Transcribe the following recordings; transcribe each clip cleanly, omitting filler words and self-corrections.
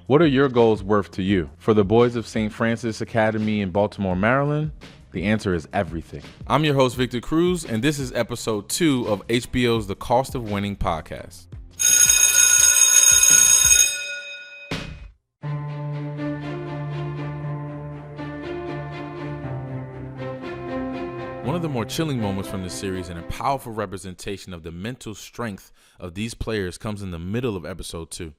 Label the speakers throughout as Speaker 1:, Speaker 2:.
Speaker 1: What are your goals worth to you? For the boys of St. Francis Academy in Baltimore, Maryland, the answer is everything. I'm your host, Victor Cruz, and this is episode 2 of HBO's The Cost of Winning podcast. One of the more chilling moments from this series and a powerful representation of the mental strength of these players comes in the middle of episode 2.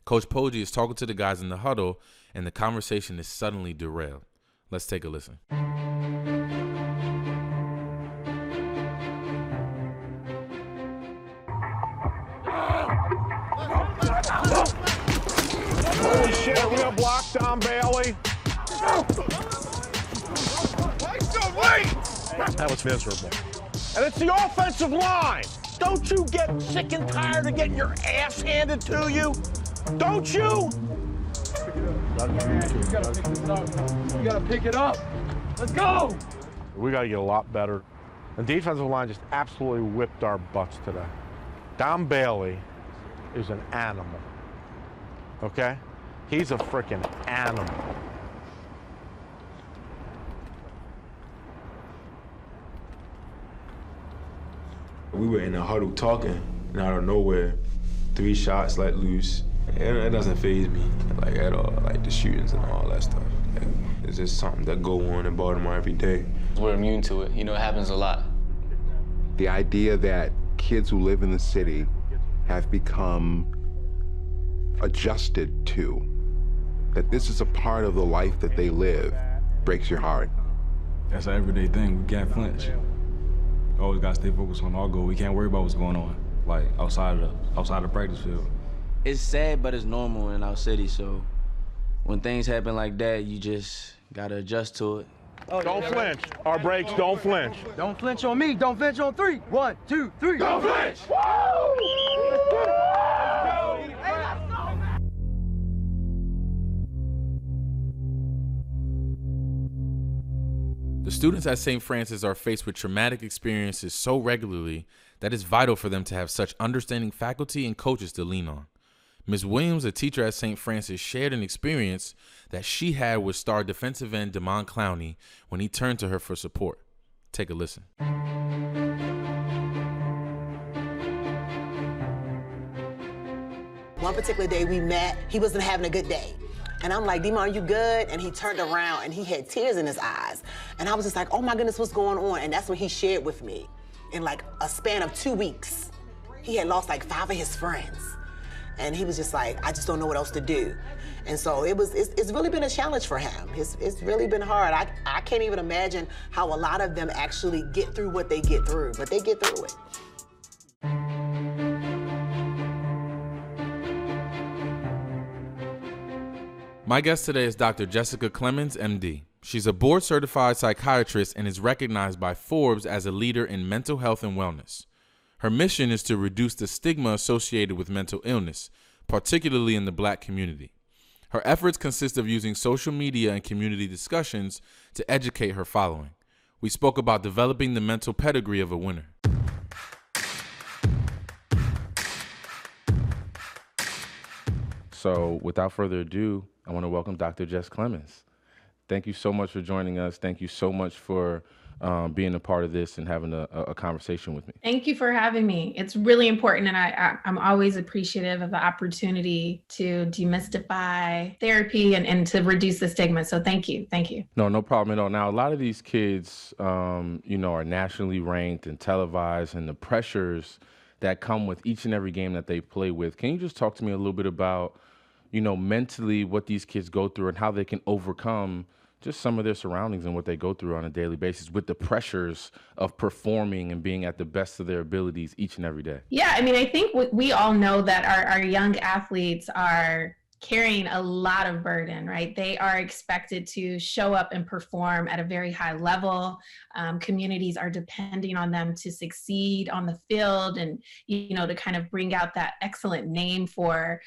Speaker 1: Coach Poggi is talking to the guys in the huddle, and the conversation is suddenly derailed. Let's take a listen.
Speaker 2: Holy shit, are we gonna block Dom Bailey? That was miserable. And it's the offensive line. Don't you get sick and tired of getting your ass handed to you? Don't you?
Speaker 3: You gotta pick it up. Let's go.
Speaker 2: We gotta get a lot better. The defensive line just absolutely whipped our butts today. Dom Bailey is an animal. Okay? He's a freaking animal.
Speaker 4: We were in the huddle talking, and out of nowhere, 3 shots let loose. It doesn't faze me, like, at all, like the shootings and all that stuff. Like, it's just something that go on in Baltimore every day.
Speaker 5: We're immune to it. You know, it happens a lot.
Speaker 6: The idea that kids who live in the city have become adjusted to, that this is a part of the life that they live, breaks your heart.
Speaker 7: That's an everyday thing. We can't flinch. Always gotta stay focused on our goal. We can't worry about what's going on, like outside the practice field.
Speaker 5: It's sad, but it's normal in our city. So when things happen like that, you just gotta adjust to it.
Speaker 2: Don't flinch. Our breaks, don't flinch.
Speaker 3: Don't flinch on me. Don't flinch on 3. 1, 2, 3.
Speaker 2: Don't flinch!
Speaker 1: The students at St. Francis are faced with traumatic experiences so regularly that it's vital for them to have such understanding faculty and coaches to lean on. Ms. Williams, a teacher at St. Francis, shared an experience that she had with star defensive end Damon Clowney when he turned to her for support. Take a listen.
Speaker 8: One particular day we met, he wasn't having a good day. And I'm like, Demon, are you good? And he turned around and he had tears in his eyes. And I was just like, oh my goodness, what's going on? And that's when he shared with me. In like a span of 2 weeks, he had lost like 5 of his friends. And he was just like, I just don't know what else to do. And so it's really been a challenge for him. It's really been hard. I can't even imagine how a lot of them actually get through what they get through, but they get through it.
Speaker 1: My guest today is Dr. Jessica Clemens, MD. She's a board-certified psychiatrist and is recognized by Forbes as a leader in mental health and wellness. Her mission is to reduce the stigma associated with mental illness, particularly in the Black community. Her efforts consist of using social media and community discussions to educate her following. We spoke about developing the mental pedigree of a winner. So without further ado, I want to welcome Dr. Jess Clemens. Thank you so much for joining us. Thank you so much for being a part of this and having a conversation with me.
Speaker 9: Thank you for having me. It's really important, and I'm always appreciative of the opportunity to demystify therapy and to reduce the stigma. So thank you. Thank you.
Speaker 1: No problem at all. Now, a lot of these kids, are nationally ranked and televised, and the pressures that come with each and every game that they play with. Can you just talk to me a little bit about mentally what these kids go through and how they can overcome just some of their surroundings and what they go through on a daily basis with the pressures of performing and being at the best of their abilities each and every day?
Speaker 9: Yeah, I mean, I think we all know that our young athletes are carrying a lot of burden, right? They are expected to show up and perform at a very high level. Communities are depending on them to succeed on the field and, to kind of bring out that excellent name for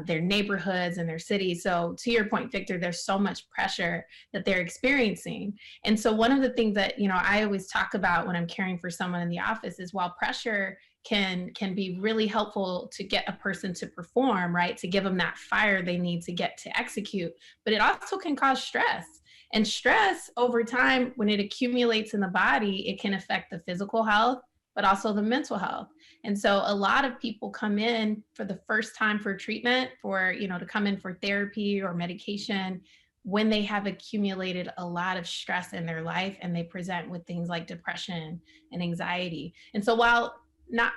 Speaker 9: their neighborhoods and their cities. So to your point, Victor, there's so much pressure that they're experiencing. And so one of the things that, I always talk about when I'm caring for someone in the office is while pressure can be really helpful to get a person to perform, right? To give them that fire they need to get to execute. But it also can cause stress. And stress over time, when it accumulates in the body, it can affect the physical health, but also the mental health. And so a lot of people come in for the first time for treatment, to come in for therapy or medication when they have accumulated a lot of stress in their life, and they present with things like depression and anxiety. And so while not,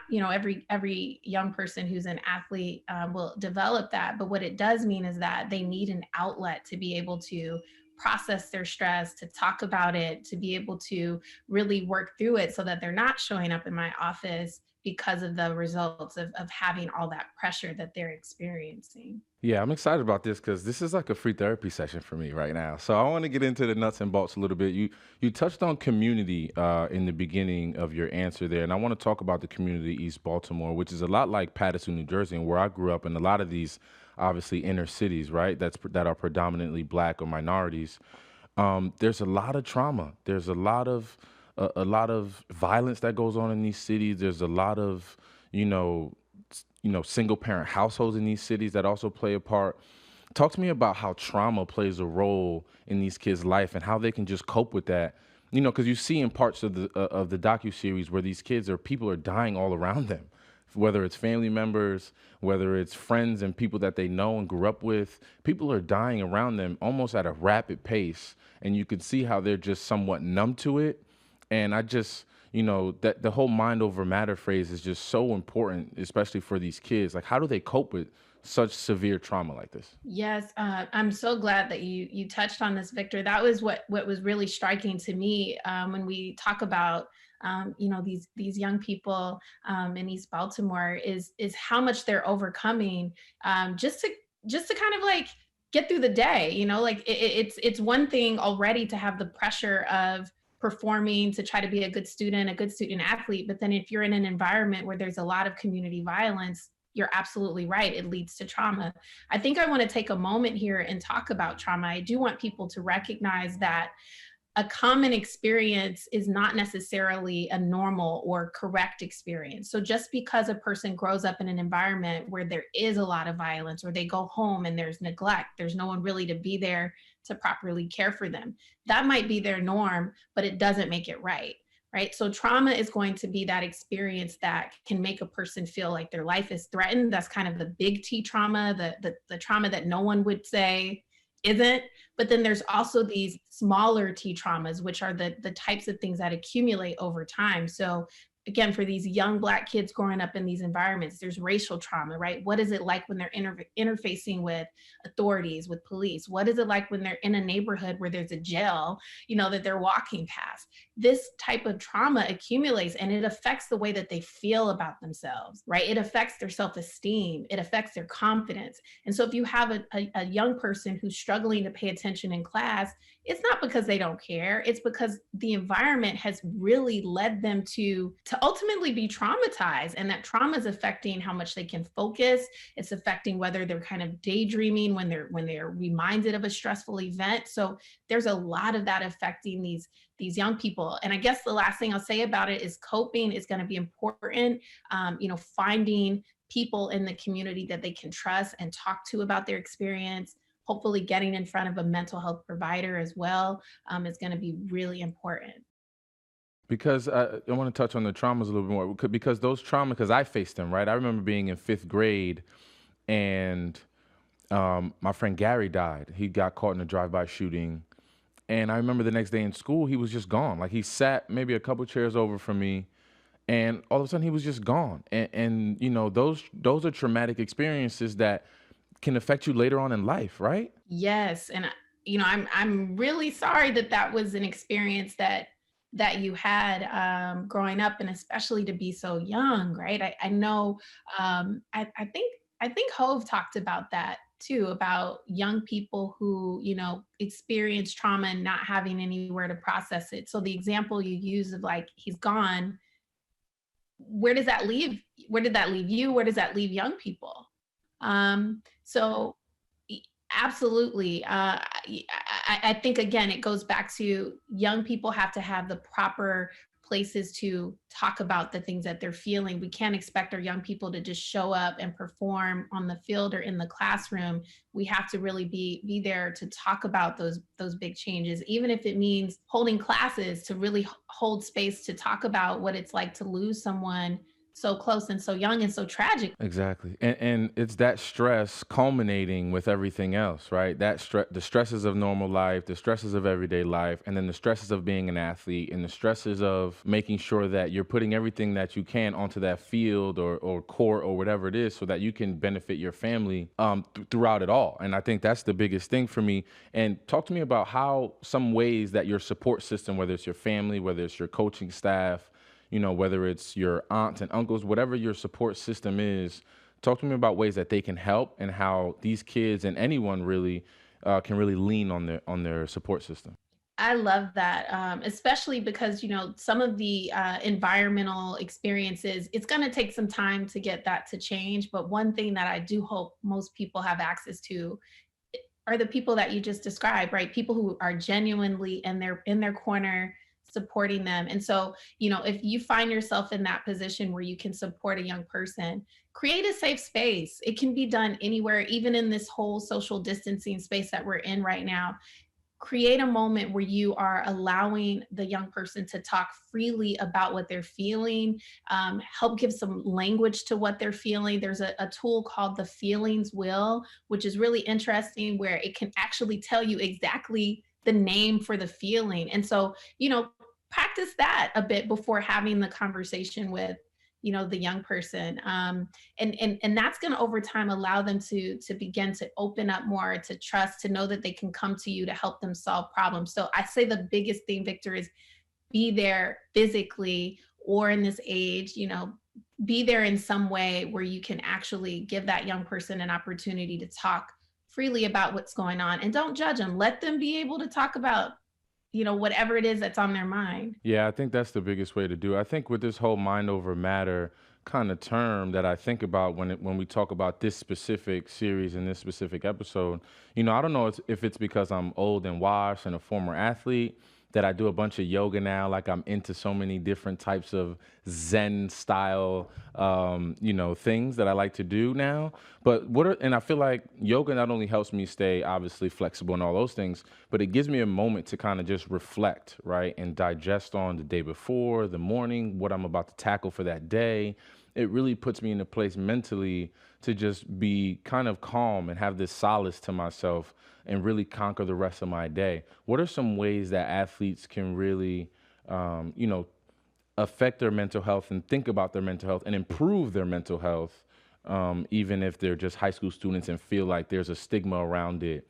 Speaker 9: every young person who's an athlete will develop that, but what it does mean is that they need an outlet to be able to process their stress, to talk about it, to be able to really work through it so that they're not showing up in my office because of the results of having all that pressure that they're experiencing.
Speaker 1: Yeah, I'm excited about this because this is like a free therapy session for me right now. So I want to get into the nuts and bolts a little bit. You touched on community in the beginning of your answer there, and I want to talk about the community East Baltimore, which is a lot like Paterson, New Jersey, and where I grew up, in a lot of these obviously inner cities, right? That are predominantly Black or minorities. There's a lot of trauma. There's a lot of violence that goes on in these cities. There's a lot of single parent households in these cities that also play a part. Talk to me about how trauma plays a role in these kids' life and how they can just cope with that. Because you see in parts of the docuseries where these kids people are dying all around them, whether it's family members, whether it's friends and people that they know and grew up with. People are dying around them almost at a rapid pace, and you could see how they're just somewhat numb to it. And I just, that the whole mind over matter phrase is just so important, especially for these kids. Like, how do they cope with such severe trauma like this?
Speaker 9: Yes, I'm so glad that you touched on this, Victor. That was what was really striking to me when we talk about these young people in East Baltimore is how much they're overcoming just to kind of like get through the day. It's one thing already to have the pressure of performing, to try to be a good student athlete. But then if you're in an environment where there's a lot of community violence, you're absolutely right. It leads to trauma. I think I want to take a moment here and talk about trauma. I do want people to recognize that a common experience is not necessarily a normal or correct experience. So just because a person grows up in an environment where there is a lot of violence, or they go home and there's neglect, there's no one really to be there to properly care for them, that might be their norm, but it doesn't make it right. Right? So trauma is going to be that experience that can make a person feel like their life is threatened. That's kind of the big T trauma, the trauma that no one would say isn't. But then there's also these smaller T traumas, which are the types of things that accumulate over time. So again, for these young Black kids growing up in these environments, there's racial trauma, right? What is it like when they're interfacing with authorities, with police? What is it like when they're in a neighborhood where there's a jail, that they're walking past? This type of trauma accumulates, and it affects the way that they feel about themselves, right? It affects their self-esteem. It affects their confidence. And so if you have a young person who's struggling to pay attention in class, it's not because they don't care. It's because the environment has really led them to ultimately be traumatized, and that trauma is affecting how much they can focus. It's affecting whether they're kind of daydreaming when they're reminded of a stressful event. So there's a lot of that affecting these young people. And I guess the last thing I'll say about it is coping is going to be important. Finding people in the community that they can trust and talk to about their experience, hopefully getting in front of a mental health provider as well, is going to be really important.
Speaker 1: Because I want to touch on the traumas a little bit more, because those traumas, because I faced them, right? I remember being in 5th grade, and my friend Gary died. He got caught in a drive-by shooting. And I remember the next day in school, he was just gone. Like, he sat maybe a couple chairs over from me, and all of a sudden he was just gone. And those are traumatic experiences that can affect you later on in life, right?
Speaker 9: Yes. And I'm really sorry that was an experience that you had growing up, and especially to be so young, right? I know, I think Hove talked about that too, about young people who, experience trauma and not having anywhere to process it. So the example you use of like, he's gone, where does that leave? Where did that leave you? Where does that leave young people? So absolutely. I think, again, it goes back to young people have to have the proper places to talk about the things that they're feeling. We can't expect our young people to just show up and perform on the field or in the classroom. We have to really be there to talk about those big changes, even if it means holding classes to really hold space to talk about what it's like to lose someone so close and so young and so tragic.
Speaker 1: Exactly. And it's that stress culminating with everything else, right? The stresses of normal life, the stresses of everyday life, and then the stresses of being an athlete, and the stresses of making sure that you're putting everything that you can onto that field or court or whatever it is so that you can benefit your family throughout it all. And I think that's the biggest thing for me. And talk to me about how some ways that your support system, whether it's your family, whether it's your coaching staff, you know, whether it's your aunts and uncles, whatever your support system is, talk to me about ways that they can help and how these kids and anyone really can really lean on their support system.
Speaker 9: I love that, especially because, you know, some of the environmental experiences, it's going to take some time to get that to change. But one thing that I do hope most people have access to are the people that you just described, right? People who are genuinely in their corner, supporting them. And so, you know, if you find yourself in that position where you can support a young person, create a safe space. It can be done anywhere, even in this whole social distancing space that we're in right now. Create a moment where you are allowing the young person to talk freely about what they're feeling, help give some language to what they're feeling. There's a tool called the Feelings Wheel, which is really interesting, where it can actually tell you exactly the name for the feeling. And so, you know, practice that a bit before having the conversation with, you know, the young person. And that's going to over time allow them to begin to open up more, to trust, to know that they can come to you to help them solve problems. So I say the biggest thing, Victor, is be there physically, or in this age, you know, be there in some way where you can actually give that young person an opportunity to talk freely about what's going on, and don't judge them. Let them be able to talk about, you know, whatever it is that's on their mind.
Speaker 1: Yeah, I think that's the biggest way to do it. I think with this whole mind over matter kind of term that I think about when we talk about this specific series and this specific episode, you know, I don't know if it's because I'm old and washed and a former athlete that I do a bunch of yoga now. Like, I'm into so many different types of Zen style, you know, things that I like to do now. But and I feel like yoga not only helps me stay obviously flexible and all those things, but it gives me a moment to kind of just reflect, right? And digest on the day before, the morning, what I'm about to tackle for that day. It really puts me in a place mentally to just be kind of calm and have this solace to myself and really conquer the rest of my day. What are some ways that athletes can really, you know, affect their mental health and think about their mental health and improve their mental health, even if they're just high school students and feel like there's a stigma around it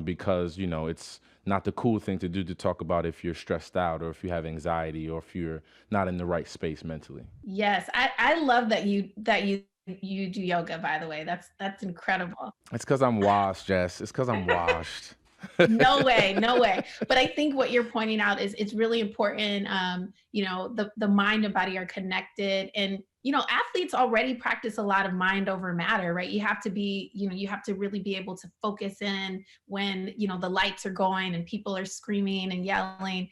Speaker 1: because, you know, it's not the cool thing to do to talk about if you're stressed out or if you have anxiety or if you're not in the right space mentally?
Speaker 9: Yes, I love that you do yoga, by the way. That's incredible.
Speaker 1: It's because I'm washed, Jess. It's because I'm washed.
Speaker 9: No way. But I think what you're pointing out is it's really important. You know, the mind and body are connected, and you know, athletes already practice a lot of mind over matter, right? You have to be, you know, you have to really be able to focus in when, you know, the lights are going and people are screaming and yelling.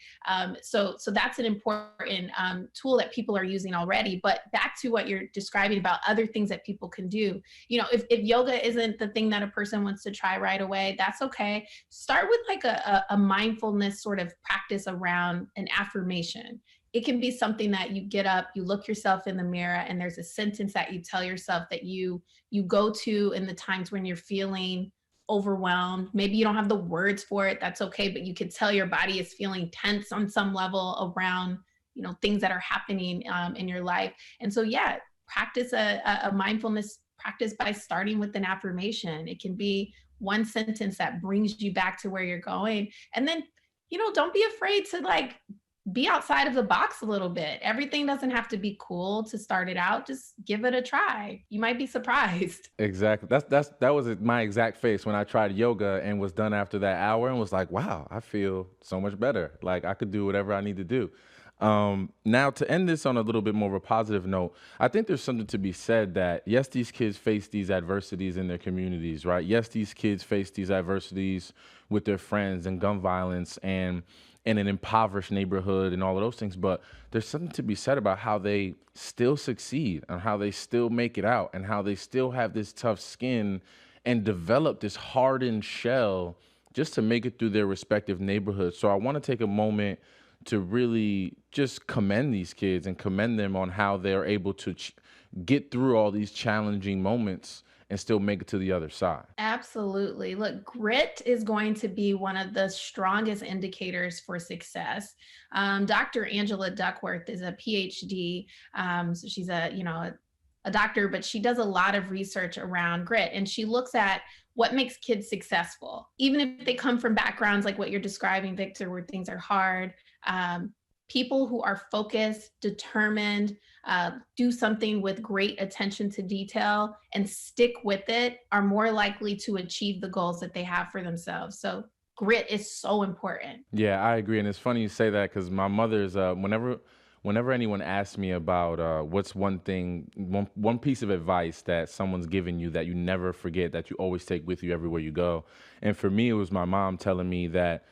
Speaker 9: So that's an important tool that people are using already. But back to what you're describing about other things that people can do. You know, if yoga isn't the thing that a person wants to try right away, that's okay. Start with like a mindfulness sort of practice around an affirmation. It can be something that you get up, you look yourself in the mirror, and there's a sentence that you tell yourself that you go to in the times when you're feeling overwhelmed. Maybe you don't have the words for it, that's okay, but you could tell your body is feeling tense on some level around, you know, things that are happening in your life. And so, yeah, practice a mindfulness practice by starting with an affirmation. It can be one sentence that brings you back to where you're going. And then, you know, don't be afraid to like be outside of the box a little bit. Everything doesn't have to be cool to start it out. Just give it a try. You might be surprised.
Speaker 1: Exactly. That was my exact face when I tried yoga and was done after that hour and was like, wow, I feel so much better. Like I could do whatever I need to do. Now, to end this on a little bit more of a positive note, I think there's something to be said that, yes, these kids face these adversities in their communities, right? Yes, these kids face these adversities with their friends and gun violence and in an impoverished neighborhood and all of those things. But there's something to be said about how they still succeed and how they still make it out and how they still have this tough skin and develop this hardened shell just to make it through their respective neighborhoods. So I want to take a moment to really just commend these kids and commend them on how they're able to get through all these challenging moments and still make it to the other side.
Speaker 9: Absolutely. Look, grit is going to be one of the strongest indicators for success. Dr. Angela Duckworth is a PhD. So she's a doctor, but she does a lot of research around grit, and she looks at what makes kids successful, even if they come from backgrounds like what you're describing, Victor, where things are hard. People who are focused, determined, do something with great attention to detail and stick with it are more likely to achieve the goals that they have for themselves. So grit is so important.
Speaker 1: Yeah, I agree. And it's funny you say that because my mother's, whenever anyone asks me about what's one piece of advice that someone's given you that you never forget, that you always take with you everywhere you go. And for me, it was my mom telling me that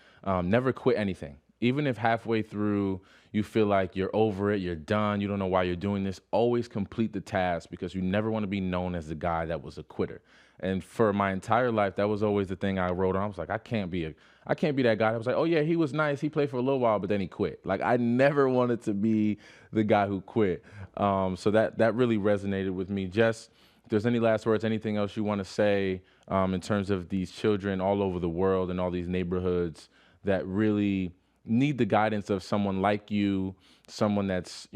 Speaker 1: never quit anything. Even if halfway through you feel like you're over it, you're done, you don't know why you're doing this, always complete the task because you never want to be known as the guy that was a quitter. And for my entire life, that was always the thing I wrote on. I was like, I can't be that guy. I was like, oh yeah, he was nice. He played for a little while, but then he quit. Like I never wanted to be the guy who quit. So that really resonated with me. Jess, if there's any last words, anything else you want to say in terms of these children all over the world and all these neighborhoods that really need the guidance of someone like you, someone that's,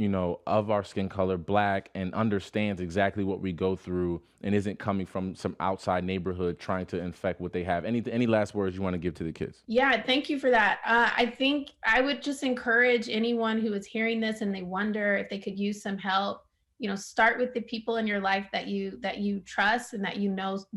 Speaker 1: of our skin color, Black, and understands exactly what we go through and isn't coming from some outside neighborhood trying to infect what they have. Any last words you want to give to the kids?
Speaker 9: Yeah, thank you for that. I think I would just encourage anyone who is hearing this and they wonder if they could use some help, start with the people in your life that you trust and that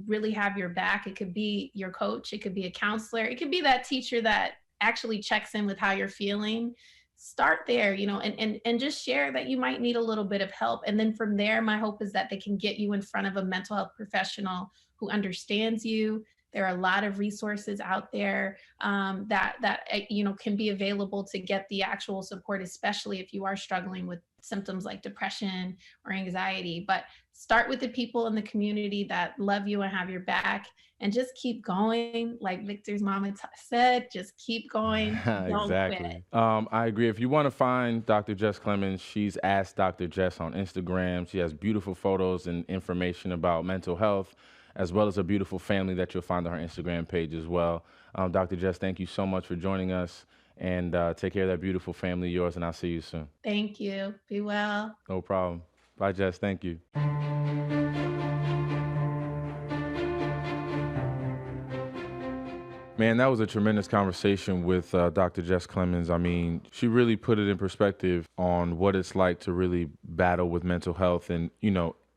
Speaker 9: really have your back. It could be your coach, it could be a counselor, it could be that teacher that actually checks in with how you're feeling. Start there, and just share that you might need a little bit of help. And then from there, my hope is that they can get you in front of a mental health professional who understands you. There are a lot of resources out there that can be available to get the actual support, especially if you are struggling with symptoms like depression or anxiety. But start with the people in the community that love you and have your back, and just keep going. Like Victor's mama said, just keep going.
Speaker 1: Exactly. I agree. If you want to find Dr. Jess Clemens, she's Ask Dr. Jess on Instagram. She has beautiful photos and information about mental health, as well as a beautiful family that you'll find on her Instagram page as well. Dr. Jess, thank you so much for joining us, and take care of that beautiful family of yours, and I'll see you soon.
Speaker 9: Thank you. Be well.
Speaker 1: No problem. Bye, Jess. Thank you. Man, that was a tremendous conversation with Dr. Jess Clemens. I mean, she really put it in perspective on what it's like to really battle with mental health. And,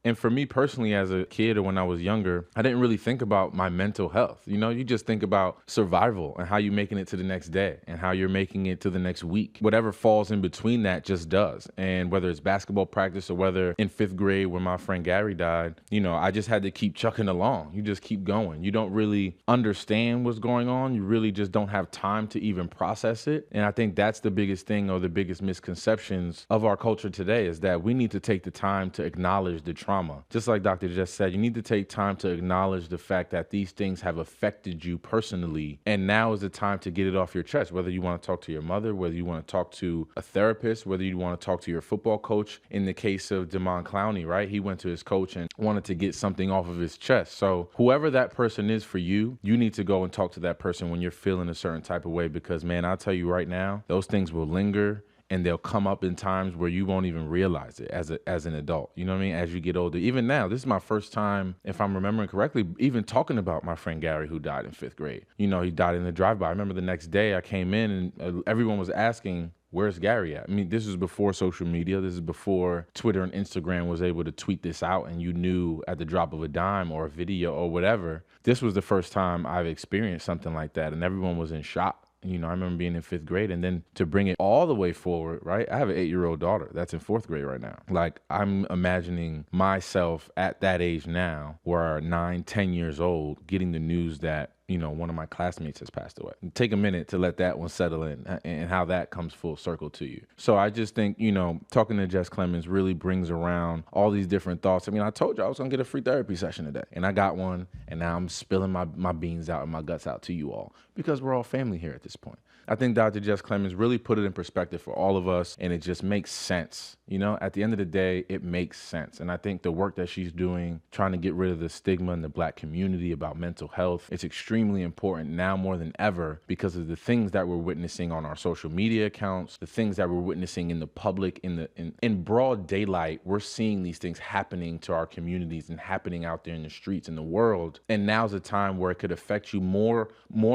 Speaker 1: and for me personally, as a kid or when I was younger, I didn't really think about my mental health. You just think about survival and how you're making it to the next day and how you're making it to the next week. Whatever falls in between that just does. And whether it's basketball practice or whether in 5th grade when my friend Gary died, I just had to keep chucking along. You just keep going. You don't really understand what's going on. You really just don't have time to even process it. And I think that's the biggest thing, or the biggest misconceptions of our culture today, is that we need to take the time to acknowledge the trauma. Just like Dr. Jess said, you need to take time to acknowledge the fact that these things have affected you personally. And now is the time to get it off your chest, whether you want to talk to your mother, whether you want to talk to a therapist, whether you want to talk to your football coach. In the case of Damon Clowney, right? He went to his coach and wanted to get something off of his chest. So whoever that person is for you, you need to go and talk to that person when you're feeling a certain type of way, because man, I'll tell you right now, those things will linger. And they'll come up in times where you won't even realize it as an adult. You know what I mean? As you get older. Even now, this is my first time, if I'm remembering correctly, even talking about my friend Gary, who died in 5th grade. He died in a drive-by. I remember the next day I came in and everyone was asking, where's Gary at? I mean, this is before social media. This is before Twitter and Instagram was able to tweet this out and you knew at the drop of a dime or a video or whatever. This was the first time I've experienced something like that, and everyone was in shock. You know, I remember being in 5th grade, and then to bring it all the way forward, right? I have an 8-year-old daughter that's in 4th grade right now. Like, I'm imagining myself at that age now, where 9, 10 years old, getting the news that, you know, one of my classmates has passed away. Take a minute to let that one settle in and how that comes full circle to you. So I just think, you know, talking to Jess Clemens really brings around all these different thoughts. I mean, I told you I was gonna get a free therapy session today, and I got one, and now I'm spilling my beans out and my guts out to you all, because we're all family here at this point. I think Dr. Jess Clemens really put it in perspective for all of us, and it just makes sense. You know, at the end of the day, it makes sense. And I think the work that she's doing, trying to get rid of the stigma in the Black community about mental health, it's extremely important now more than ever, because of the things that we're witnessing on our social media accounts, the things that we're witnessing in the public, in broad daylight. We're seeing these things happening to our communities and happening out there in the streets in the world. And now's a time where it could affect you more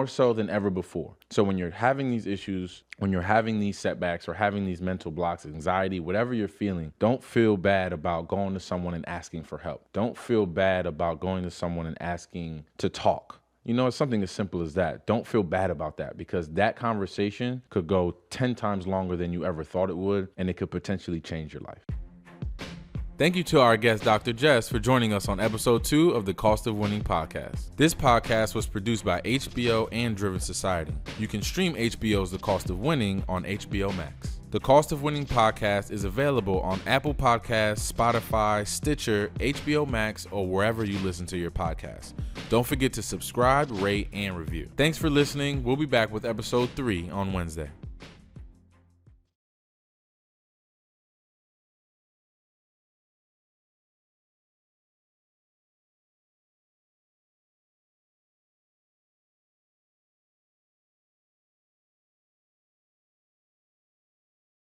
Speaker 1: so than ever before. So when you're having these issues, when you're having these setbacks or having these mental blocks, anxiety, whatever you're feeling, don't feel bad about going to someone and asking for help. Don't feel bad about going to someone and asking to talk. You know, it's something as simple as that. Don't feel bad about that, because that conversation could go 10 times longer than you ever thought it would, and it could potentially change your life. Thank you to our guest, Dr. Jess, for joining us on episode 2 of the Cost of Winning podcast. This podcast was produced by HBO and Driven Society. You can stream HBO's The Cost of Winning on HBO Max. The Cost of Winning podcast is available on Apple Podcasts, Spotify, Stitcher, HBO Max, or wherever you listen to your podcasts. Don't forget to subscribe, rate, and review. Thanks for listening. We'll be back with episode 3 on Wednesday.